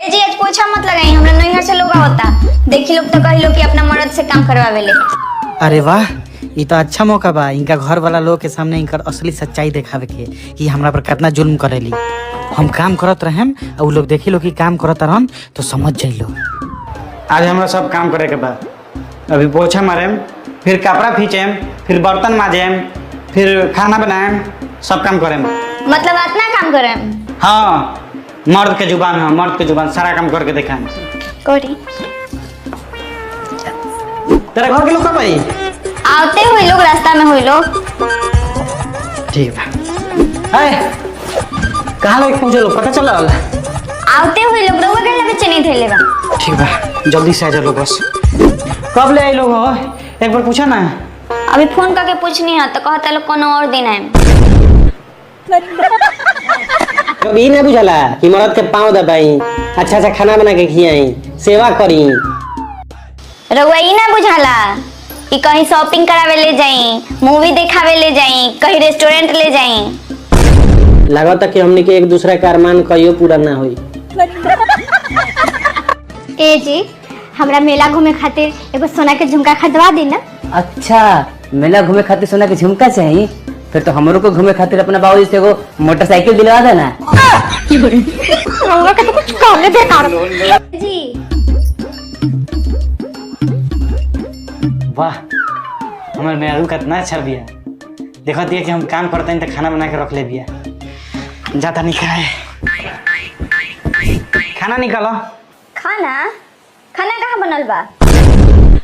ए जी आज पोछा मत लगाई, हमरा नैहर से लोग आवता। देखी लोग तो कही लोग कि अपना मर्द से काम करवावेले। अरे वाह, ये तो अच्छा मौका बा इनका घर वाला लोग के सामने इनकर असली सच्चाई दिखावे के कि हमरा पर कितना जुल्म करेली। हम काम करत रहेम और वो लोग देखी लोग कि काम करत रहन तो समझ जाइलो। आज हमरा सब काम करे के बा। अभी पोछा मारेम, फिर कपड़ा खींचेम, फिर बर्तन माजेम, फिर खाना बनाएम, सब काम करेम। मतलब इतना काम करें? हाँ, मर्द के जुबान है, मर्द के जुबान सारा काम करके दिखाएम। कोरी तेरा घर के लोग कब आई? आवते हुए लोग, रास्ता में हुए लोग। ठीक बा। है कहाँ लगे पहुँचे लोग, पता चला? आवते हुए लोग रउआ के लगे चनी धइले बा। ठीक बा, जल्दी से आ जा लोग बस। कब ले आई लोग हो? एक बार पूछा ना। अभी फोन करके पूछनी है तो कहता लोग कोनो और दिन आए। कभी ना बुझला कि मर्द के पाँव दबाई, अच्छा अच्छा खाना बना के खियाई, सेवा करी। रउआ ई ना बुझाला कि कहीं शॉपिंग करावे ले जाई, मूवी देखावे ले जाई, कहीं रेस्टोरेंट ले जाई। लगता कि हमने के एक दूसरे का अरमान कहियो पूरा ना हुई। ए जी हमरा मेला घूमे खातिर एगो सोना के झुमका खरीदवा दी ना। अच्छा, मेला घूमे खातिर सोना के झुमका चाहिए? फिर तो हमरो को घूमे खातिर अपना बाबूजी से एगो मोटरसाइकिल दिलवा देना। रउआ के तो कुछ कहले बेकार जी। वाह, हमारे मेहरू कितना अच्छा बिया। देखो दिया कि हम काम करते हैं तो खाना बना के रख ले बिया। जाता नहीं खाए, खाना निकालो। खाना खाना कहाँ बनल बा?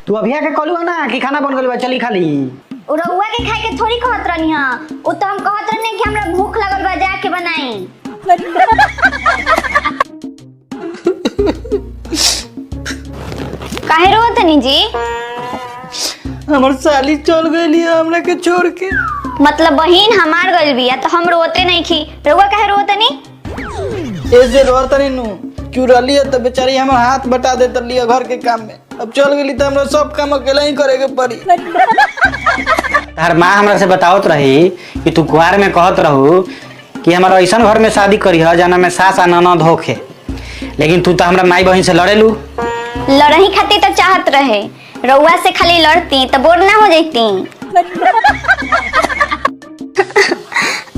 तू अभी आके कहलू ना कि खाना बन गइल बा, चली खाली। उ रउआ के खाए के थोड़ी कहत रहनी हां, उ तो हम कहत रहनी कि हमरा भूख लगल बा, जाके बनाई। काहे रोत नी जी? हमर साली चल गई हमरा के छोड़ के। मतलब बहिन हमार गइल बिया तो हम रोते नहीं खी, रउआ काहे रोत नी? ऐसे रोतनी नु क्यों रली है तो बेचारी हमर हाथ बटा देत लिया घर के काम में। अब चल गई तो हमरा सब काम अकेला ही करे के पड़ी। तार माँ हमरा से बतावत रही कि तू कुआर में कहत रहू कि हमारा ऐसा घर में शादी करी है जाना में सास आ ननद होखे, लेकिन तू तो हमरा माई बहन से लड़ेलू। लड़ही खाती तो चाहत रहे, रउआ से खाली लड़ती तो बोर ना हो जाती।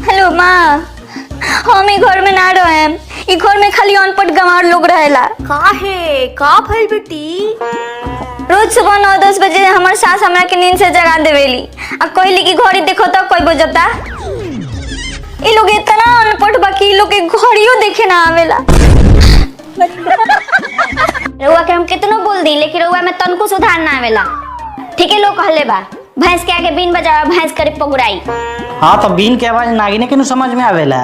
हेलो माँ, हम ई घर में ना रहे, ई घर में खाली अनपढ़ गंवार लोग रहेला। काहे का भइल बेटी? रोज सुबह 9-10 बजे हमार सास हमरा के नींद से जगा देवेली आ कहली कि घड़ी देखो तो कोई बजता। ई लोग इतना अनपढ़ बा कि ई लोग के घड़ियो देखे ना आवेला। रउआ के हम कितनो बोल दी लेकिन रउआ में तनको सुधार ना आवेला। ठीक है, लोग कहले बा भैंस के आगे बीन बजावा भैंस करे पगुराई। हाँ तो बीन के आवाज नागिने के नु समझ में आवेला।